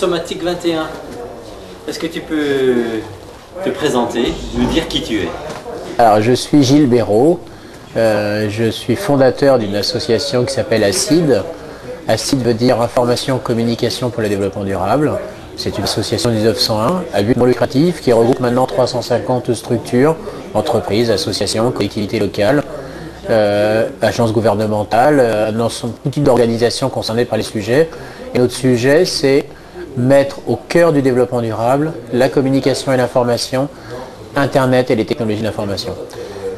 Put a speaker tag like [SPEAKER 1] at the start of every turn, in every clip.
[SPEAKER 1] sommes à TIC 21. Est-ce que tu peux te présenter, nous dire qui tu es?
[SPEAKER 2] Alors, je suis Gilles Béraud. Je suis fondateur d'une association qui s'appelle ACID. ACID veut dire Information Communication pour le développement durable. C'est une association de 1901 à but non lucratif qui regroupe maintenant 350 structures, entreprises, associations, collectivités locales, agences gouvernementales, tout type d'organisations concernées par les sujets. Et notre sujet, c'est mettre au cœur du développement durable la communication et l'information, Internet et les technologies d'information.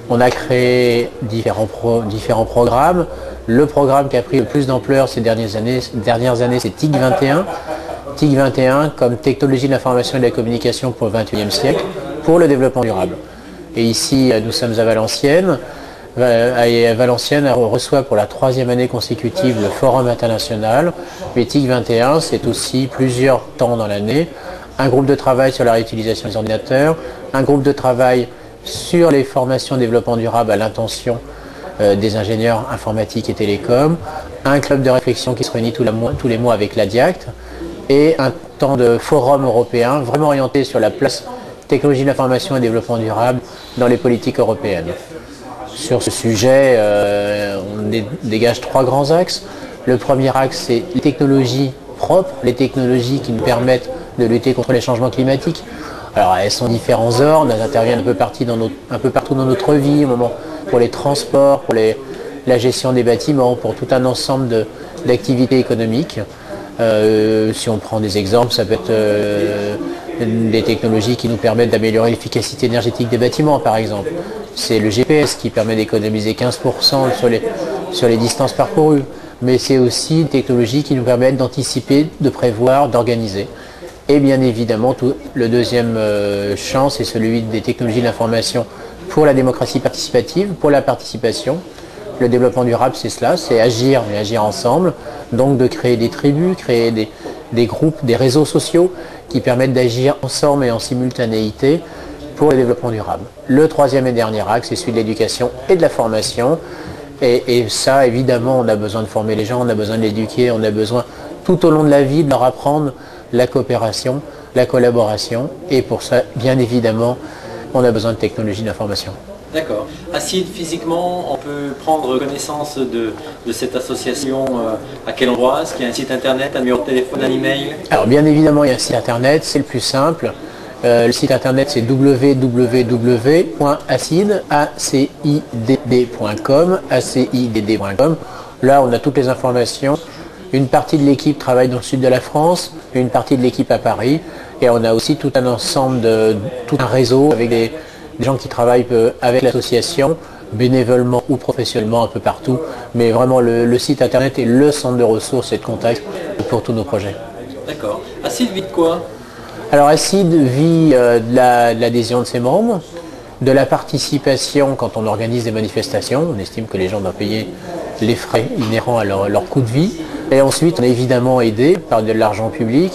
[SPEAKER 2] On a créé différents programmes. Le programme qui a pris le plus d'ampleur ces dernières années, c'est TIC 21. TIC 21 comme technologie de l'information et de la communication pour le XXIe siècle, pour le développement durable. Et ici, nous sommes à Valenciennes. Valenciennes reçoit pour la 3e année consécutive le Forum international. Mais TIC 21, c'est aussi plusieurs temps dans l'année. Un groupe de travail sur la réutilisation des ordinateurs, un groupe de travail sur les formations développement durable à l'intention des ingénieurs informatiques et télécoms, un club de réflexion qui se réunit tous les mois avec l'ADIACT, et un temps de forum européen vraiment orienté sur la place technologie de l'information et développement durable dans les politiques européennes. Sur ce sujet, on dégage 3 grands axes. Le premier axe, c'est les technologies propres, les technologies qui nous permettent de lutter contre les changements climatiques. Alors elles sont différents ordres, elles interviennent un peu partout dans notre vie, pour les transports, pour la gestion des bâtiments, pour tout un ensemble d'activités économiques. Si on prend des exemples, ça peut être des technologies qui nous permettent d'améliorer l'efficacité énergétique des bâtiments, par exemple. C'est le GPS qui permet d'économiser 15% sur les distances parcourues. Mais c'est aussi une technologie qui nous permet d'anticiper, de prévoir, d'organiser. Et bien évidemment, le deuxième champ, c'est celui des technologies de l'information pour la démocratie participative, pour la participation. Le développement durable, c'est cela, c'est agir, mais agir ensemble. Donc de créer des tribus, créer des groupes, des réseaux sociaux qui permettent d'agir ensemble et en simultanéité pour le développement durable. Le troisième et dernier axe, c'est celui de l'éducation et de la formation. Et ça, évidemment, on a besoin de former les gens, on a besoin de l'éduquer, on a besoin tout au long de la vie de leur apprendre la coopération, la collaboration. Et pour ça, bien évidemment, on a besoin de technologies d'information.
[SPEAKER 1] D'accord. ACID, physiquement, on peut prendre connaissance de cette association à quel endroit? Est-ce qu'il y a un site internet, un numéro de téléphone, un email?
[SPEAKER 2] Alors bien évidemment, il y a un site internet, c'est le plus simple. Le site internet, c'est www.acidd.com. Là, on a toutes les informations. Une partie de l'équipe travaille dans le sud de la France, une partie de l'équipe à Paris. Et on a aussi tout un ensemble, tout un réseau avec des gens qui travaillent avec l'association, bénévolement ou professionnellement un peu partout. Mais vraiment, le site internet est le centre de ressources et de contact pour tous nos projets.
[SPEAKER 1] D'accord. ACID vit de quoi?
[SPEAKER 2] Alors ACID vit de l'adhésion de ses membres, de la participation quand on organise des manifestations. On estime que les gens doivent payer les frais inhérents à leur coût de vie. Et ensuite, on est évidemment aidé par de l'argent public.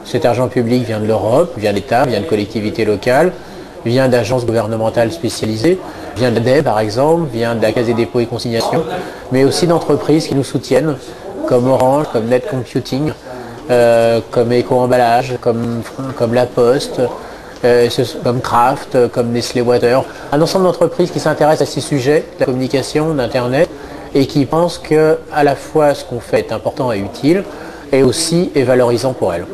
[SPEAKER 2] Cet argent public vient de l'Europe, vient d'État, vient de collectivités locales, vient d'agences gouvernementales spécialisées, vient d'ADEME par exemple, vient de la Caisse des dépôts et consignations, mais aussi d'entreprises qui nous soutiennent, comme Orange, comme Net Computing, comme Eco-Emballage, comme La Poste, comme Kraft, comme Nestlé Water. Un ensemble d'entreprises qui s'intéressent à ces sujets, la communication, d'Internet, et qui pensent que à la fois ce qu'on fait est important et utile, et aussi est valorisant pour elles.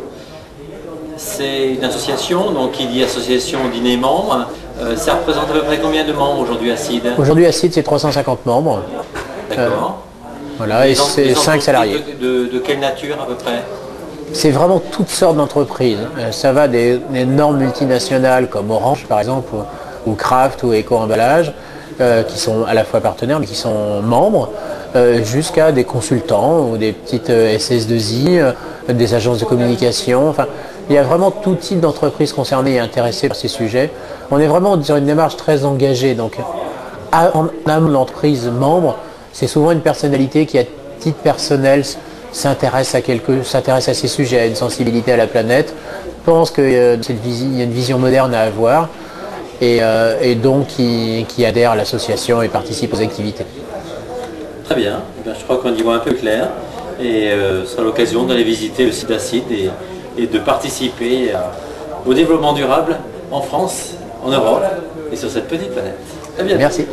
[SPEAKER 1] C'est une association, donc il dit association dit des membres. Ça représente à peu près combien de membres aujourd'hui ACID?
[SPEAKER 2] Aujourd'hui ACID, c'est 350 membres.
[SPEAKER 1] D'accord.
[SPEAKER 2] Voilà, et c'est 5 salariés.
[SPEAKER 1] De quelle nature à peu près?
[SPEAKER 2] C'est vraiment toutes sortes d'entreprises. Ça va des énormes multinationales comme Orange par exemple, ou Kraft ou Eco-Emballage, qui sont à la fois partenaires mais qui sont membres, jusqu'à des consultants ou des petites SS2I, des agences de communication. Enfin, il y a vraiment tout type d'entreprises concernées et intéressées par ces sujets. On est vraiment sur une démarche très engagée. Donc, en âme l'entreprise membre, c'est souvent une personnalité qui, à titre personnel, s'intéresse à ces sujets, à une sensibilité à la planète, pense qu'il y a une vision moderne à avoir et donc qui adhère à l'association et participe aux activités.
[SPEAKER 1] Très bien, je crois qu'on y voit un peu clair et ce sera l'occasion d'aller visiter le site d'ACID et et de participer au développement durable en France, en Europe et sur cette petite planète. À bientôt.
[SPEAKER 2] Merci.